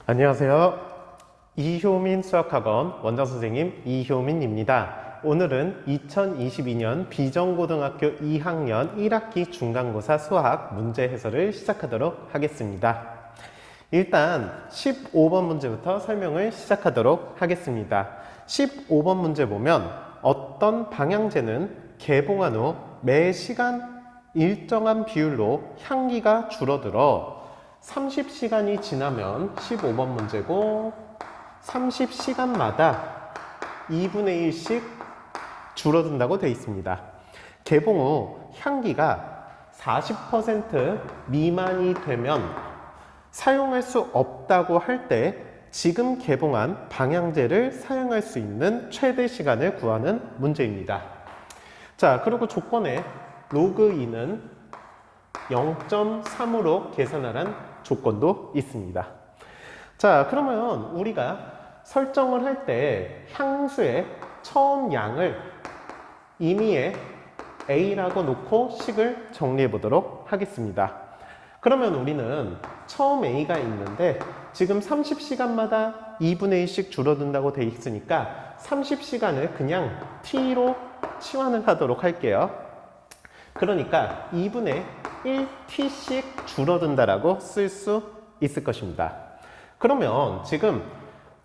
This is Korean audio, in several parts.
안녕하세요. 이효민 수학학원 원장선생님 이효민입니다. 오늘은 2022년 비전고등학교 2학년 1학기 중간고사 수학 문제 해설을 시작하도록 하겠습니다. 일단 15번 문제부터 설명을 시작하도록 하겠습니다. 15번 문제 보면 어떤 방향제는 개봉한 후 매 시간 일정한 비율로 향기가 줄어들어 30시간이 지나면 15번 문제고 30시간마다 2분의 1씩 줄어든다고 되어 있습니다. 개봉 후 향기가 40% 미만이 되면 사용할 수 없다고 할 때 지금 개봉한 방향제를 사용할 수 있는 최대 시간을 구하는 문제입니다. 자, 그리고 조건에 로그 2는 0.3으로 계산하라는 조건도 있습니다. 자, 그러면 우리가 설정을 할 때 향수의 처음 양을 임의의 A라고 놓고 식을 정리해 보도록 하겠습니다. 그러면 우리는 처음 A가 있는데 지금 30시간마다 2분의 1씩 줄어든다고 되어 있으니까 30시간을 그냥 T로 치환을 하도록 할게요. 그러니까 2분의 1T씩 줄어든다라고 쓸 수 있을 것입니다. 그러면 지금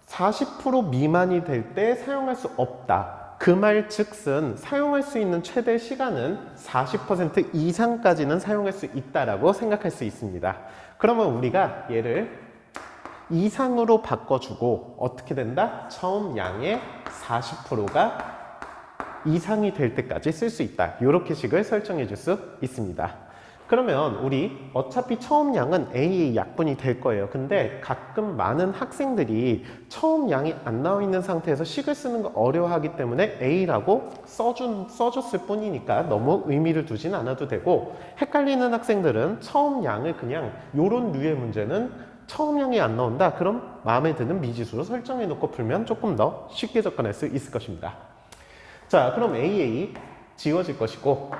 40% 미만이 될 때 사용할 수 없다. 그 말 즉슨 사용할 수 있는 최대 시간은 40% 이상까지는 사용할 수 있다라고 생각할 수 있습니다. 그러면 우리가 얘를 이상으로 바꿔주고 어떻게 된다? 처음 양의 40%가 이상이 될 때까지 쓸 수 있다. 이렇게 식을 설정해 줄 수 있습니다. 그러면 우리 어차피 처음 양은 A의 약분이 될 거예요. 근데 가끔 많은 학생들이 처음 양이 안 나와 있는 상태에서 식을 쓰는 거 어려워하기 때문에 A라고 써줬을 뿐이니까 너무 의미를 두진 않아도 되고, 헷갈리는 학생들은 처음 양을 그냥 요런 류의 문제는 처음 양이 안 나온다. 그럼 마음에 드는 미지수로 설정해 놓고 풀면 조금 더 쉽게 접근할 수 있을 것입니다. 자, 그럼 AA 지워질 것이고,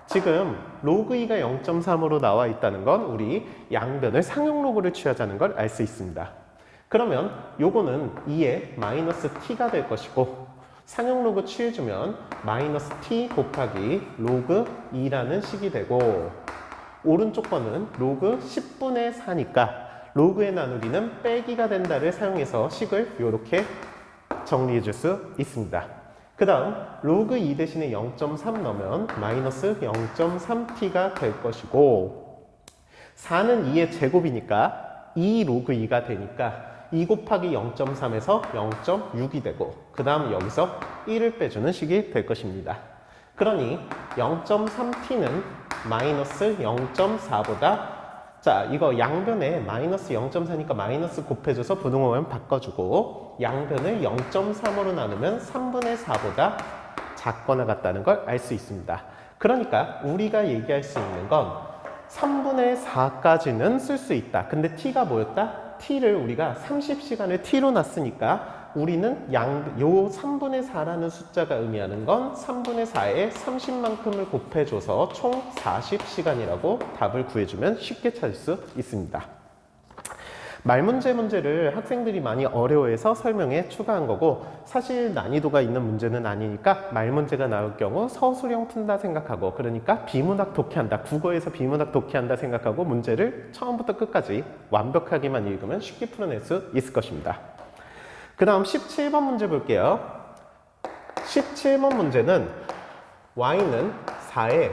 지금 로그 2가 0.3으로 나와 있다는 건 우리 양변을 상용 로그를 취하자는 걸 알 수 있습니다. 그러면 요거는 2의 마이너스 t가 될 것이고, 상용 로그 취해주면 마이너스 t 곱하기 로그 2라는 식이 되고, 오른쪽 거는 로그 10분의 4니까 로그의 나누기는 빼기가 된다를 사용해서 식을 이렇게 정리해 줄 수 있습니다. 그 다음 로그 2 대신에 0.3 넣으면 마이너스 0.3t가 될 것이고, 4는 2의 제곱이니까 2 로그 2가 되니까 2 곱하기 0.3에서 0.6이 되고, 그 다음 여기서 1을 빼주는 식이 될 것입니다. 그러니 0.3t는 마이너스 0.4보다, 자, 이거 양변에 마이너스 0.4니까 마이너스 곱해줘서 부등호만 바꿔주고, 양변을 0.3으로 나누면 3분의 4보다 작거나 같다는 걸 알 수 있습니다. 그러니까 우리가 얘기할 수 있는 건 3분의 4까지는 쓸 수 있다. 근데 t가 뭐였다? t를 우리가 30시간을 t로 놨으니까 우리는 요 3분의 4라는 숫자가 의미하는 건 3분의 4에 30만큼을 곱해줘서 총 40시간이라고 답을 구해주면 쉽게 찾을 수 있습니다. 문제를 학생들이 많이 어려워해서 설명에 추가한 거고, 사실 난이도가 있는 문제는 아니니까 말문제가 나올 경우 서술형 푼다 생각하고, 그러니까 비문학 독해한다, 국어에서 비문학 독해한다 생각하고 문제를 처음부터 끝까지 완벽하게만 읽으면 쉽게 풀어낼 수 있을 것입니다. 그 다음 17번 문제 볼게요. 17번 문제는 y는 4에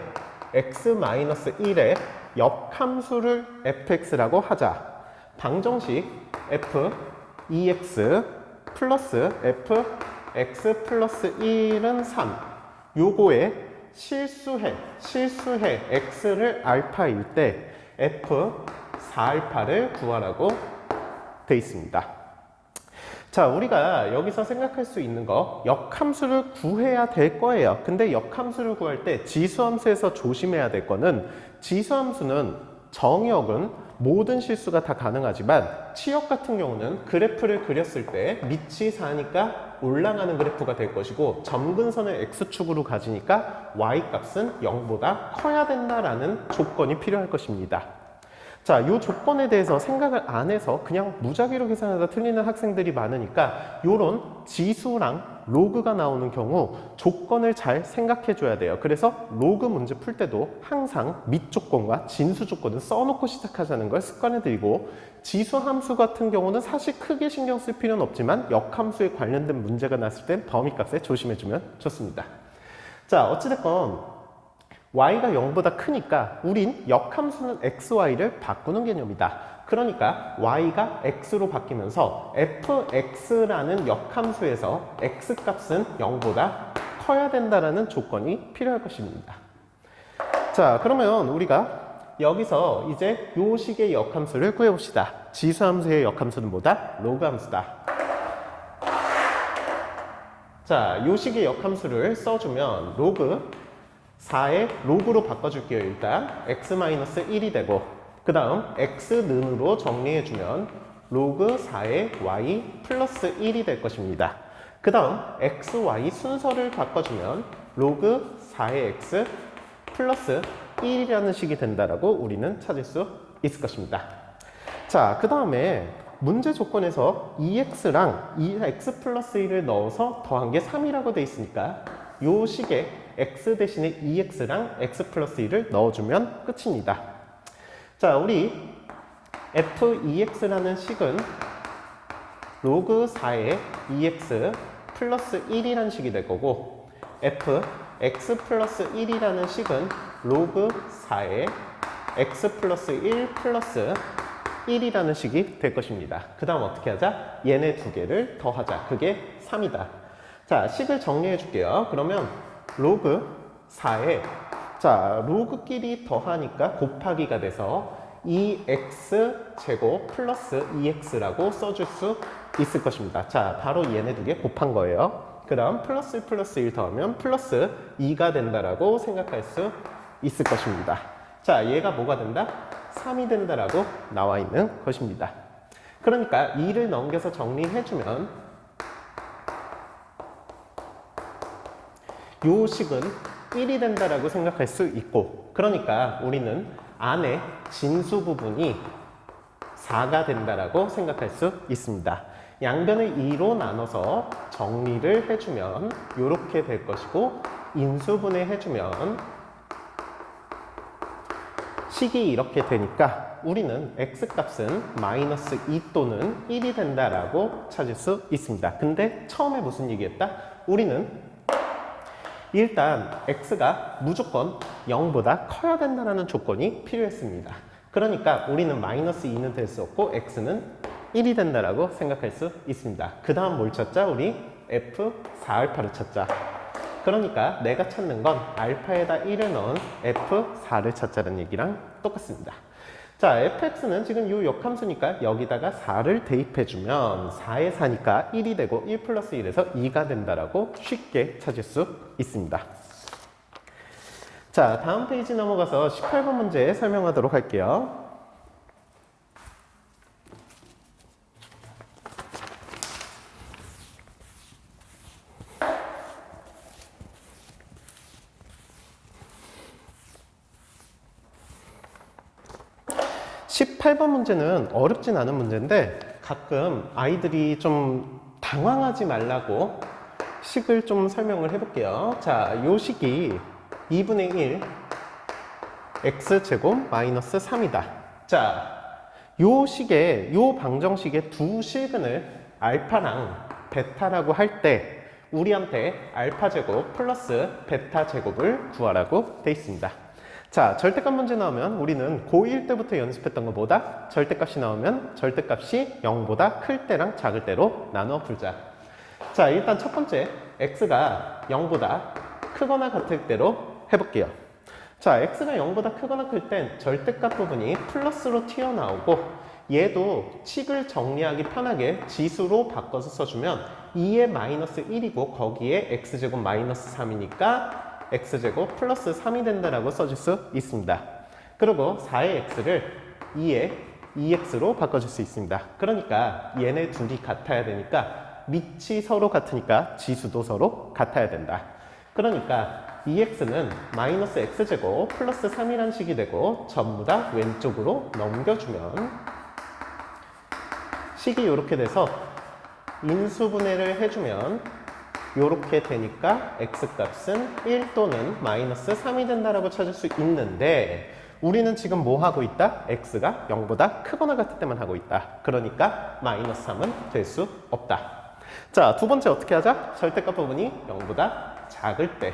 x-1의 역함수를 fx라고 하자. 방정식 f 2x 플러스 fx 플러스 1은 3. 요거에 실수해 x를 알파일 때 f 4알파를 구하라고 되어 있습니다. 자, 우리가 여기서 생각할 수 있는 거, 역함수를 구해야 될 거예요. 근데 역함수를 구할 때 지수함수에서 조심해야 될 거는, 지수함수는 정역은 모든 실수가 다 가능하지만 치역 같은 경우는 그래프를 그렸을 때 밑이 4니까 올라가는 그래프가 될 것이고, 점근선을 x축으로 가지니까 y값은 0보다 커야 된다라는 조건이 필요할 것입니다. 자, 이 조건에 대해서 생각을 안 해서 그냥 무작위로 계산하다 틀리는 학생들이 많으니까 이런 지수랑 로그가 나오는 경우 조건을 잘 생각해 줘야 돼요. 그래서 로그 문제 풀 때도 항상 밑 조건과 진수 조건을 써놓고 시작하자는 걸 습관에 들이고, 지수 함수 같은 경우는 사실 크게 신경 쓸 필요는 없지만 역함수에 관련된 문제가 났을 땐 범위값에 조심해 주면 좋습니다. 자, 어찌됐건 y가 0보다 크니까 우린 역함수는 xy를 바꾸는 개념이다. 그러니까 y가 x로 바뀌면서 fx라는 역함수에서 x값은 0보다 커야 된다는 조건이 필요할 것입니다. 자, 그러면 우리가 여기서 이제 요 식의 역함수를 구해봅시다. 지수함수의 역함수는 뭐다? 로그함수다. 자, 요 식의 역함수를 써주면 로그 4의 로그로 바꿔줄게요. 일단 x-1이 되고, 그 다음 x는으로 정리해주면 로그 4의 y 플러스 1이 될 것입니다. 그 다음 xy 순서를 바꿔주면 로그 4의 x 플러스 1이라는 식이 된다라고 우리는 찾을 수 있을 것입니다. 자, 그 다음에 문제 조건에서 2x랑 2x 플러스 1을 넣어서 더한 게 3이라고 돼 있으니까 요 식에 x 대신에 2x랑 x 플러스 1을 넣어주면 끝입니다. 자, 우리 f2x라는 식은 로그 4의 2x 플러스 1이라는 식이 될 거고, fx 플러스 1이라는 식은 로그 4의 x 플러스 1 플러스 1이라는 식이 될 것입니다. 그 다음 어떻게 하자? 얘네 두 개를 더하자. 그게 3이다. 자, 식을 정리해 줄게요. 그러면 로그 4에, 자, 로그끼리 더하니까 곱하기가 돼서 2x 제곱 플러스 2x라고 써줄 수 있을 것입니다. 자, 바로 얘네 두 개 곱한 거예요. 그 다음 플러스 1 플러스 1 더하면 플러스 2가 된다라고 생각할 수 있을 것입니다. 자, 얘가 뭐가 된다? 3이 된다라고 나와 있는 것입니다. 그러니까 2를 넘겨서 정리해주면 요 식은 1이 된다라고 생각할 수 있고, 그러니까 우리는 안에 진수 부분이 4가 된다라고 생각할 수 있습니다. 양변을 2로 나눠서 정리를 해주면 이렇게 될 것이고, 인수분해 해주면 식이 이렇게 되니까 우리는 x값은 마이너스 2 또는 1이 된다라고 찾을 수 있습니다. 근데 처음에 무슨 얘기했다? 우리는 일단 x가 무조건 0보다 커야 된다는 조건이 필요했습니다. 그러니까 우리는 마이너스 2는 될 수 없고 x는 1이 된다라고 생각할 수 있습니다. 그 다음 뭘 찾자? 우리 f4알파를 찾자. 그러니까 내가 찾는 건 알파에다 1을 넣은 f4를 찾자는 얘기랑 똑같습니다. 자, fx는 지금 이 역함수니까 여기다가 4를 대입해주면 4에 4니까 1이 되고 1 플러스 1에서 2가 된다라고 쉽게 찾을 수 있습니다. 자, 다음 페이지 넘어가서 18번 문제 설명하도록 할게요. (18번) 문제는 어렵진 않은 문제인데 가끔 아이들이 좀 당황하지 말라고 식을 좀 설명을 해볼게요. 자, 요 식이 2분의 1 x제곱 마이너스 3이다. 자, 요 식의, 요 방정식의 두 실근을 알파랑 베타라고 할 때 우리한테 알파 제곱 플러스 베타 제곱을 구하라고 돼 있습니다. 자, 절대값 문제 나오면 우리는 고1 때부터 연습했던 것보다 절대값이 나오면 절대값이 0보다 클 때랑 작을 때로 나눠 풀자. 자, 일단 첫 번째 x가 0보다 크거나 같을 때로 해볼게요. 자, x가 0보다 크거나 클 땐 절대값 부분이 플러스로 튀어나오고, 얘도 식을 정리하기 편하게 지수로 바꿔서 써주면 2의 마이너스 1이고 거기에 x제곱 마이너스 3이니까 x제곱 플러스 3이 된다라고 써줄 수 있습니다. 그리고 4의 x를 2의 2x로 바꿔줄 수 있습니다. 그러니까 얘네 둘이 같아야 되니까 밑이 서로 같으니까 지수도 서로 같아야 된다. 그러니까 EX는 마이너스 X제곱 플러스 3이란 식이 되고 전부 다 왼쪽으로 넘겨주면 식이 이렇게 돼서 인수분해를 해주면 이렇게 되니까 X값은 1 또는 마이너스 3이 된다라고 찾을 수 있는데 우리는 지금 뭐 하고 있다? X가 0보다 크거나 같을 때만 하고 있다. 그러니까 마이너스 3은 될 수 없다. 자, 두 번째 어떻게 하자? 절대값 부분이 0보다 작을 때.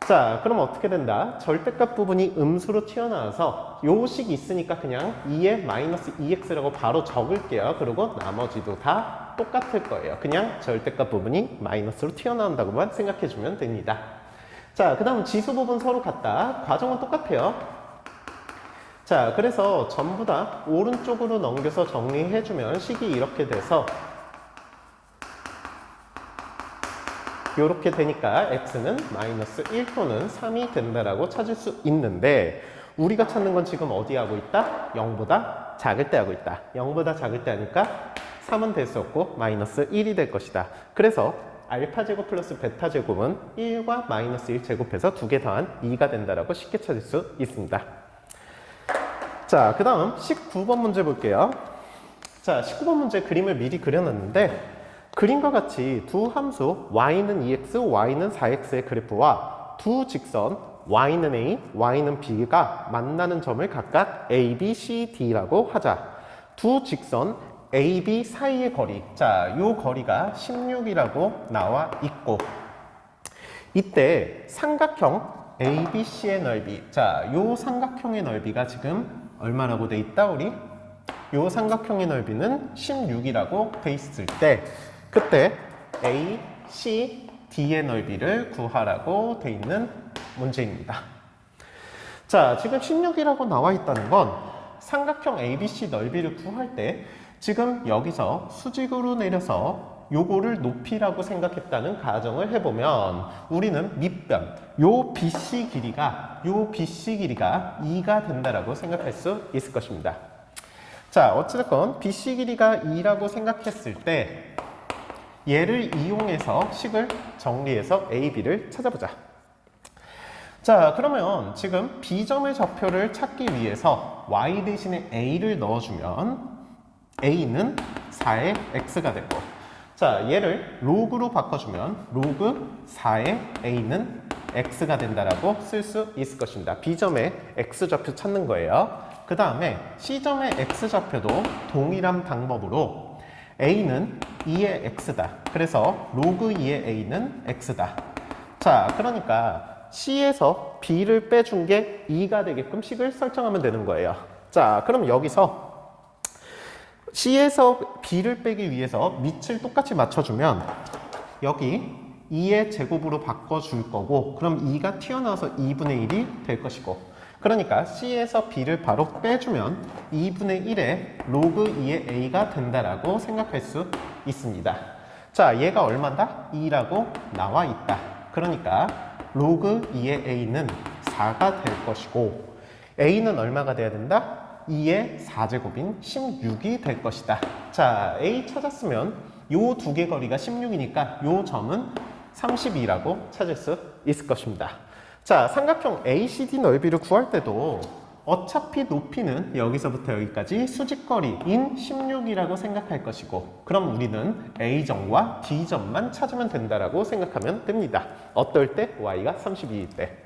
자, 그럼 어떻게 된다? 절대값 부분이 음수로 튀어나와서 요 식이 있으니까 그냥 2에 마이너스 2x라고 바로 적을게요. 그리고 나머지도 다 똑같을 거예요. 그냥 절대값 부분이 마이너스로 튀어나온다고만 생각해주면 됩니다. 자, 그 다음 지수 부분 서로 같다. 과정은 똑같아요. 자, 그래서 전부 다 오른쪽으로 넘겨서 정리해주면 식이 이렇게 돼서 이렇게 되니까 x는 마이너스 1 또는 3이 된다라고 찾을 수 있는데 우리가 찾는 건 지금 어디 하고 있다? 0보다 작을 때 하고 있다. 0보다 작을 때 하니까 3은 될 수 없고 마이너스 1이 될 것이다. 그래서 알파 제곱 플러스 베타 제곱은 1과 마이너스 1 제곱해서 두 개 더한 2가 된다라고 쉽게 찾을 수 있습니다. 자, 그 다음 19번 문제 볼게요. 자, 19번 문제 그림을 미리 그려놨는데 그림과 같이 두 함수 y는 2x, y는 4x의 그래프와 두 직선 y는 a, y는 b가 만나는 점을 각각 a, b, c, d라고 하자. 두 직선 a, b 사이의 거리, 자, 요 거리가 16이라고 나와 있고 이때 삼각형 ABC의 넓이, 자, 요 삼각형의 넓이가 지금 얼마라고 돼 있다 우리? 요 삼각형의 넓이는 16이라고 돼 있을 때 그때 A, C, D의 넓이를 구하라고 돼 있는 문제입니다. 자, 지금 16이라고 나와 있다는 건 삼각형 ABC 넓이를 구할 때 지금 여기서 수직으로 내려서 요거를 높이라고 생각했다는 가정을 해보면 우리는 밑변, 요 BC 길이가 2가 된다라고 생각할 수 있을 것입니다. 자, 어찌됐건 BC 길이가 2라고 생각했을 때 얘를 이용해서 식을 정리해서 A, B를 찾아보자. 자, 그러면 지금 B점의 좌표를 찾기 위해서 Y 대신에 A를 넣어주면 A는 4의 X가 되고 자, 얘를 로그로 바꿔주면 로그 4의 A는 X가 된다라고 쓸 수 있을 것입니다. B점의 X좌표 찾는 거예요. 그 다음에 C점의 X좌표도 동일한 방법으로 A는 2의 X다. 그래서 로그 2의 A는 X다. 자, 그러니까 C에서 B를 빼준 게 2가 되게끔 식을 설정하면 되는 거예요. 자, 그럼 여기서 C에서 B를 빼기 위해서 밑을 똑같이 맞춰주면 여기 2의 제곱으로 바꿔줄 거고 그럼 2가 튀어나와서 2분의 1이 될 것이고 그러니까 C에서 B를 바로 빼주면 2분의 1의 로그 2의 A가 된다라고 생각할 수 있습니다. 자, 얘가 얼마다? 2라고 나와 있다. 그러니까 로그 2의 A는 4가 될 것이고 A는 얼마가 돼야 된다? 2의 4제곱인 16이 될 것이다. 자, A 찾았으면 요 두 개 거리가 16이니까 요 점은 32라고 찾을 수 있을 것입니다. 자, 삼각형 ACD 넓이를 구할 때도 어차피 높이는 여기서부터 여기까지 수직거리인 16이라고 생각할 것이고 그럼 우리는 A점과 D점만 찾으면 된다라고 생각하면 됩니다. 어떨 때? Y가 32일 때.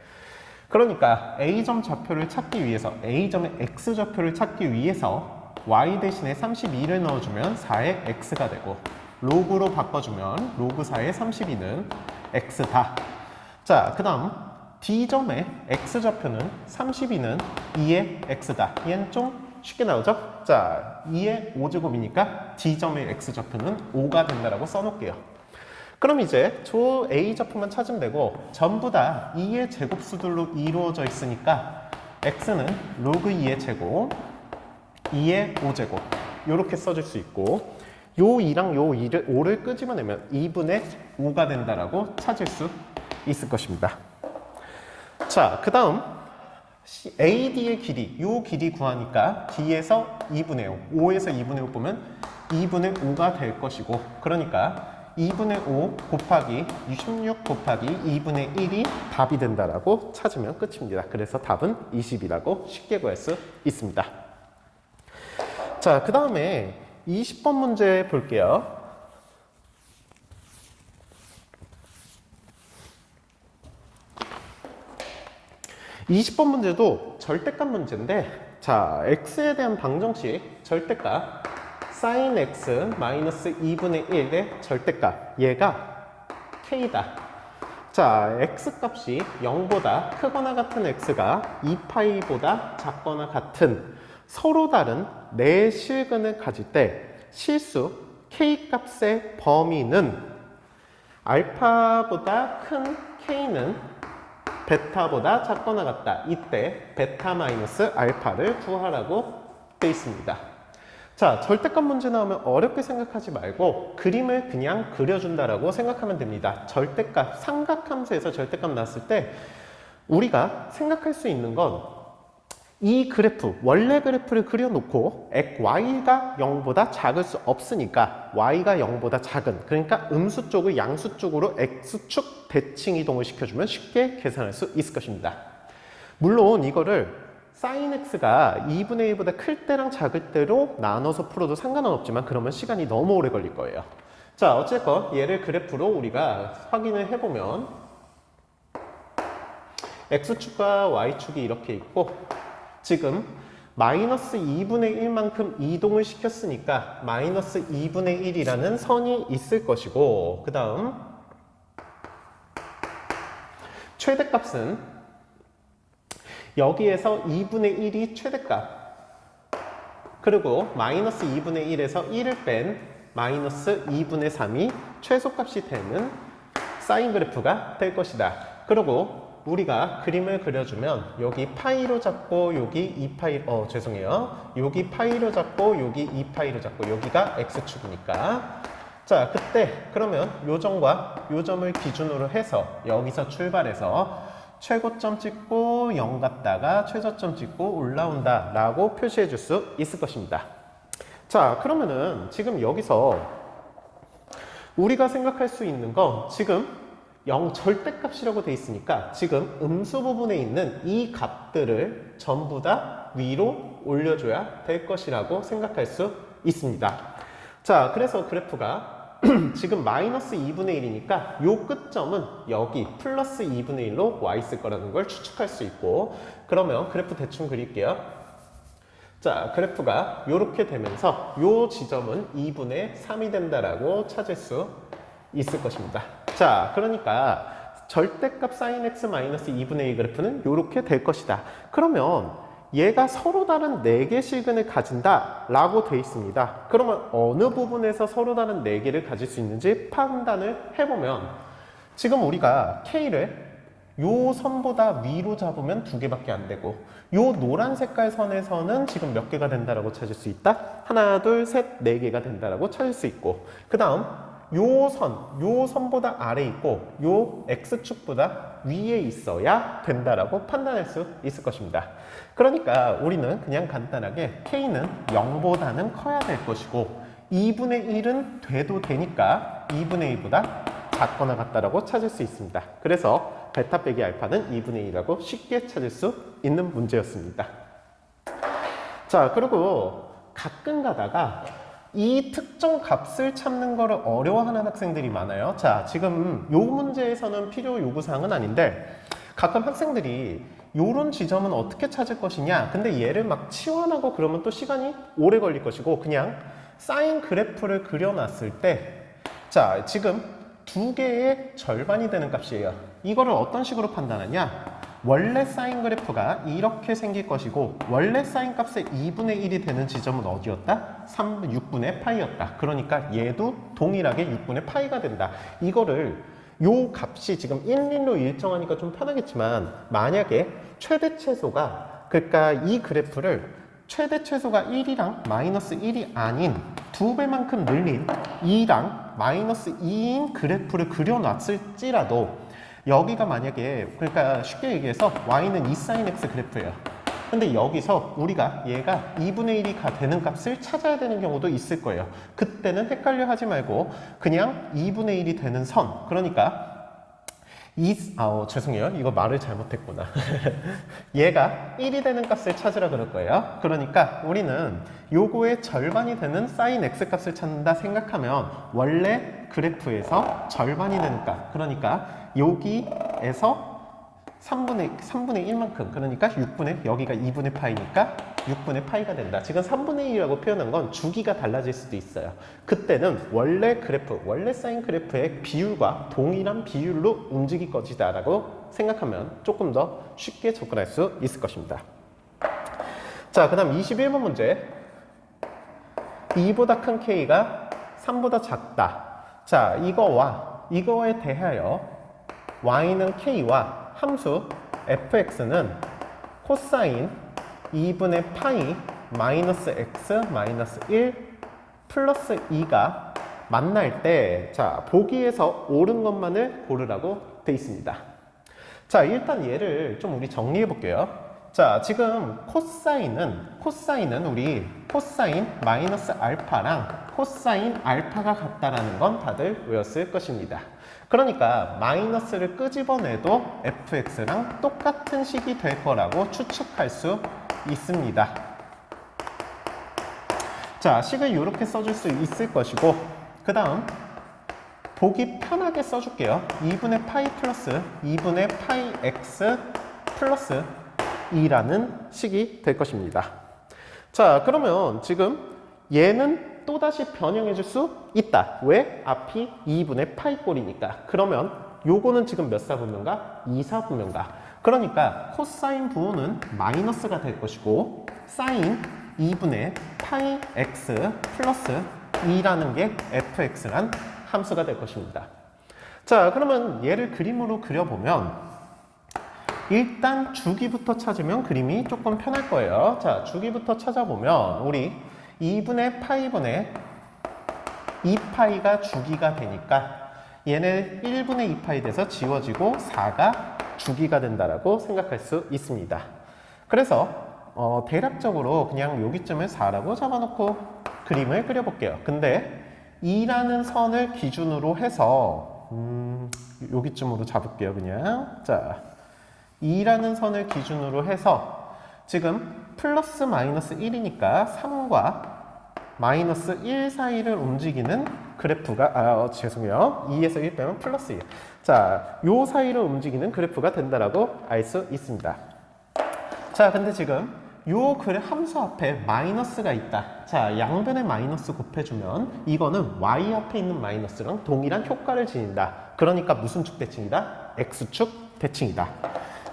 그러니까 A점 좌표를 찾기 위해서 A점의 X좌표를 찾기 위해서 Y 대신에 32를 넣어주면 4의 X가 되고 로그로 바꿔주면 로그 4의 32는 X다. 자, 그 다음 D점의 X좌표는 32는 2의 X다. 얘는 좀 쉽게 나오죠? 자, 2의 5제곱이니까 D점의 X좌표는 5가 된다라고 써놓을게요. 그럼 이제 저 A좌표만 찾으면 되고 전부 다 2의 제곱수들로 이루어져 있으니까 X는 로그 2의 제곱, 2의 5제곱 이렇게 써줄 수 있고 요 2랑 요 5를 끄집어내면 2분의 5가 된다라고 찾을 수 있을 것입니다. 자, 그 다음 AD의 길이, 요 길이 구하니까 D에서 2분의 5, 5에서 2분의 5 보면 2분의 5가 될 것이고 그러니까 2분의 5 곱하기 16 곱하기 2분의 1이 답이 된다라고 찾으면 끝입니다. 그래서 답은 20이라고 쉽게 구할 수 있습니다. 자, 그 다음에 20번 문제 볼게요. 20번 문제도 절대값 문제인데, 자, x에 대한 방정식 절대값 sin x 마이너스 2분의 1의 절대값, 얘가 k다. 자, x 값이 0보다 크거나 같은 x가 2파이보다 작거나 같은 서로 다른 네 실근을 가질 때 실수 k 값의 범위는 알파보다 큰 k는 베타보다 작거나 같다. 이때 베타 마이너스 알파를 구하라고 되어 있습니다. 자, 절대값 문제 나오면 어렵게 생각하지 말고 그림을 그냥 그려준다라고 생각하면 됩니다. 절대값, 삼각함수에서 절대값 나왔을 때 우리가 생각할 수 있는 건 이 그래프, 원래 그래프를 그려놓고 y가 0보다 작을 수 없으니까 y가 0보다 작은, 그러니까 음수 쪽을 양수 쪽으로 x축 대칭 이동을 시켜주면 쉽게 계산할 수 있을 것입니다. 물론 이거를 sin x가 2분의 1보다 클 때랑 작을 때로 나눠서 풀어도 상관은 없지만 그러면 시간이 너무 오래 걸릴 거예요. 자, 어쨌건 얘를 그래프로 우리가 확인을 해보면 x축과 y축이 이렇게 있고 지금 마이너스 2분의 1만큼 이동을 시켰으니까 마이너스 2분의 1이라는 선이 있을 것이고, 그 다음 최대값은 여기에서 2분의 1이 최대값, 그리고 마이너스 2분의 1에서 1을 뺀 마이너스 2분의 3이 최소값이 되는 사인 그래프가 될 것이다. 그리고 우리가 그림을 그려주면 여기 파이로 잡고 여기 2파이, 죄송해요. 여기 파이로 잡고 여기 2파이로 잡고 여기가 x축이니까, 자, 그때 그러면 요 점과 요 점을 기준으로 해서 여기서 출발해서 최고점 찍고 0 갔다가 최저점 찍고 올라온다 라고 표시해 줄 수 있을 것입니다. 자, 그러면은 지금 여기서 우리가 생각할 수 있는 건 지금 0 절대값이라고 돼 있으니까 지금 음수 부분에 있는 이 값들을 전부 다 위로 올려줘야 될 것이라고 생각할 수 있습니다. 자, 그래서 그래프가 지금 마이너스 2분의 1이니까 요 끝점은 여기 플러스 2분의 1로 와 있을 거라는 걸 추측할 수 있고, 그러면 그래프 대충 그릴게요. 자, 그래프가 이렇게 되면서 요 지점은 2분의 3이 된다라고 찾을 수 있을 것입니다. 자, 그러니까 절대값 sin x 마이너스 2분의 1 그래프는 이렇게 될 것이다. 그러면 얘가 서로 다른 4개 실근을 가진다 라고 돼 있습니다. 그러면 어느 부분에서 서로 다른 4개를 가질 수 있는지 판단을 해보면 지금 우리가 K를 요 선보다 위로 잡으면 2개밖에 안 되고 요 노란 색깔 선에서는 지금 몇 개가 된다라고 찾을 수 있다? 하나, 둘, 셋, 4개가 된다라고 찾을 수 있고, 그 다음 요 선보다 아래 있고 요 x축보다 위에 있어야 된다라고 판단할 수 있을 것입니다. 그러니까 우리는 그냥 간단하게 k는 0보다는 커야 될 것이고 2분의 1은 돼도 되니까 2분의 1보다 작거나 같다라고 찾을 수 있습니다. 그래서 베타 빼기 알파는 2분의 1이라고 쉽게 찾을 수 있는 문제였습니다. 자, 그리고 가끔 가다가 이 특정 값을 찾는 거를 어려워하는 학생들이 많아요. 자, 지금 요 문제에서는 필요 요구사항은 아닌데 가끔 학생들이 요런 지점은 어떻게 찾을 것이냐, 근데 얘를 막 치환하고 그러면 또 시간이 오래 걸릴 것이고 그냥 사인 그래프를 그려놨을 때, 자, 지금 2개의 절반이 되는 값이에요. 이거를 어떤 식으로 판단하냐, 원래 사인 그래프가 이렇게 생길 것이고 원래 사인 값의 2분의 1이 되는 지점은 어디였다? 6분의 파이였다. 그러니까 얘도 동일하게 6분의 파이가 된다. 이거를 요 값이 지금 1, 1로 일정하니까 좀 편하겠지만 만약에 최대 최소가, 그러니까 이 그래프를 최대 최소가 1이랑 마이너스 1이 아닌 2배만큼 늘린 2랑 마이너스 2인 그래프를 그려놨을지라도 여기가 만약에, 그러니까 쉽게 얘기해서 y는 2sin x 그래프예요. 근데 여기서 우리가 얘가 2분의 1이 되는 값을 찾아야 되는 경우도 있을 거예요. 그때는 헷갈려 하지 말고 그냥 2분의 1이 되는 선, 그러니까 죄송해요. 이거 말을 잘못했구나. 얘가 1이 되는 값을 찾으라 그럴 거예요. 그러니까 우리는 요거의 절반이 되는 sin x 값을 찾는다 생각하면 원래 그래프에서 절반이 되는 값, 그러니까 여기에서 3분의 1만큼, 그러니까 6분의, 여기가 2분의 파이니까 6분의 파이가 된다. 지금 3분의 1이라고 표현한 건 주기가 달라질 수도 있어요. 그때는 원래 그래프, 원래 사인 그래프의 비율과 동일한 비율로 움직일 것이다 라고 생각하면 조금 더 쉽게 접근할 수 있을 것입니다. 자, 그 다음 21번 문제. 2보다 큰 k가 3보다 작다. 자, 이거에 대하여 y는 k와 함수 fx는 코사인 2분의 파이 마이너스 x 마이너스 1 플러스 2가 만날 때, 자, 보기에서 옳은 것만을 고르라고 돼 있습니다. 자, 일단 얘를 좀 우리 정리해 볼게요. 자, 지금 코사인은 우리 코사인 마이너스 알파랑 코사인 알파가 같다라는 건 다들 외웠을 것입니다. 그러니까 마이너스를 끄집어내도 fx랑 똑같은 식이 될 거라고 추측할 수 있습니다. 자, 식을 이렇게 써줄 수 있을 것이고, 그 다음 보기 편하게 써줄게요. 2분의 파이 플러스 2분의 파이 x 플러스 2라는 식이 될 것입니다. 자, 그러면 지금 얘는 또다시 변형해 줄 수 있다. 왜? 앞이 2분의 파이 꼴이니까. 그러면 요거는 지금 몇 사분면가? 2사분면가. 그러니까 코사인 부호는 마이너스가 될 것이고 사인 2분의 파이 x 플러스 2라는 게 fx란 함수가 될 것입니다. 자, 그러면 얘를 그림으로 그려보면 일단 주기부터 찾으면 그림이 조금 편할 거예요. 자, 주기부터 찾아보면 우리 2분의 파이분의 2파이가 주기가 되니까 얘는 1분의 2파이 돼서 지워지고 4가 주기가 된다라고 생각할 수 있습니다. 그래서 대략적으로 그냥 여기쯤을 4라고 잡아놓고 그림을 그려볼게요. 근데 2라는 선을 기준으로 해서 여기쯤으로 잡을게요. 그냥 자, 2라는 선을 기준으로 해서 지금 플러스 마이너스 1이니까 3과 마이너스 1 사이를 움직이는 그래프가, 죄송해요. 2에서 1 빼면 플러스 1. 자, 요 사이를 움직이는 그래프가 된다라고 알 수 있습니다. 자, 근데 지금 요 함수 앞에 마이너스가 있다. 자, 양변에 마이너스 곱해주면 이거는 y 앞에 있는 마이너스랑 동일한 효과를 지닌다. 그러니까 무슨 축 대칭이다? x축 대칭이다.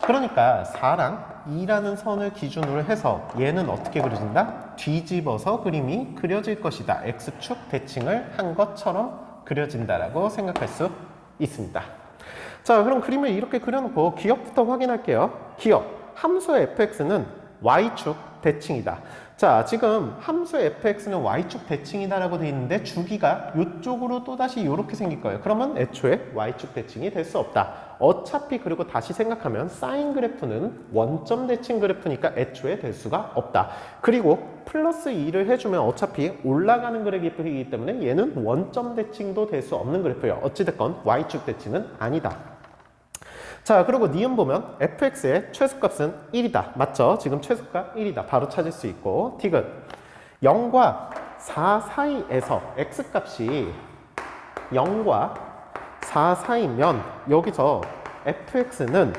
그러니까 4랑 2라는 선을 기준으로 해서 얘는 어떻게 그려진다? 뒤집어서 그림이 그려질 것이다. x축 대칭을 한 것처럼 그려진다라고 생각할 수 있습니다. 자, 그럼 그림을 이렇게 그려놓고 기억부터 확인할게요. 기억. 함수 fx는 y축 대칭이다. 자, 지금 함수 fx는 y축 대칭이다라고 되어 있는데 주기가 이쪽으로 또다시 이렇게 생길 거예요. 그러면 애초에 y축 대칭이 될 수 없다. 어차피 그리고 다시 생각하면 사인 그래프는 원점 대칭 그래프니까 애초에 될 수가 없다. 그리고 플러스 2를 해주면 어차피 올라가는 그래프이기 때문에 얘는 원점 대칭도 될 수 없는 그래프예요. 어찌됐건 y축 대칭은 아니다. 자, 그리고 니은 보면 fx의 최소값은 1이다. 맞죠? 지금 최소값 1이다. 바로 찾을 수 있고, 디귿 0과 4 사이에서 x값이 0과 4 사이면 여기서 fx는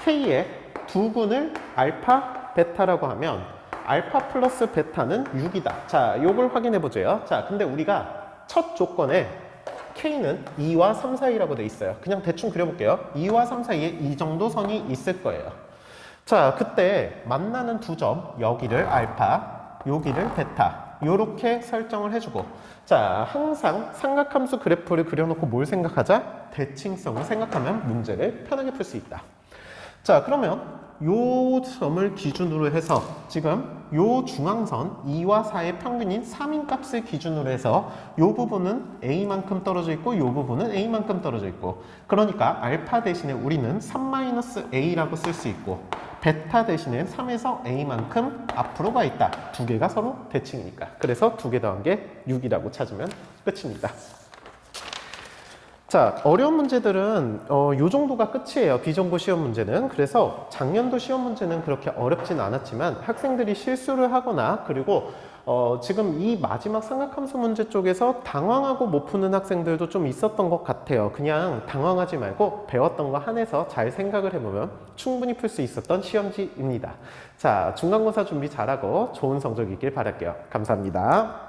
k의 두근을 알파, 베타라고 하면 알파 플러스 베타는 6이다. 자, 요걸 확인해 보죠. 자, 근데 우리가 첫 조건에 K는 2와 3 사이라고 돼 있어요. 그냥 대충 그려볼게요. 2와 3 사이에 이 정도 선이 있을 거예요. 자, 그때 만나는 두 점, 여기를 알파, 여기를 베타, 요렇게 설정을 해주고, 자, 항상 삼각함수 그래프를 그려놓고 뭘 생각하자? 대칭성을 생각하면 문제를 편하게 풀 수 있다. 자, 그러면 요 점을 기준으로 해서 지금 요 중앙선 2와 4의 평균인 3인 값을 기준으로 해서 요 부분은 A만큼 떨어져 있고 요 부분은 A만큼 떨어져 있고, 그러니까 알파 대신에 우리는 3-A라고 쓸 수 있고 베타 대신에 3에서 A만큼 앞으로 가 있다. 두 개가 서로 대칭이니까. 그래서 두 개 더한 게 6이라고 찾으면 끝입니다. 자, 어려운 문제들은 요 정도가 끝이에요. 비정보 시험 문제는. 그래서 작년도 시험 문제는 그렇게 어렵진 않았지만 학생들이 실수를 하거나 그리고 지금 이 마지막 삼각함수 문제 쪽에서 당황하고 못 푸는 학생들도 좀 있었던 것 같아요. 그냥 당황하지 말고 배웠던 거 한해서 잘 생각을 해보면 충분히 풀 수 있었던 시험지입니다. 자, 중간고사 준비 잘하고 좋은 성적 있길 바랄게요. 감사합니다.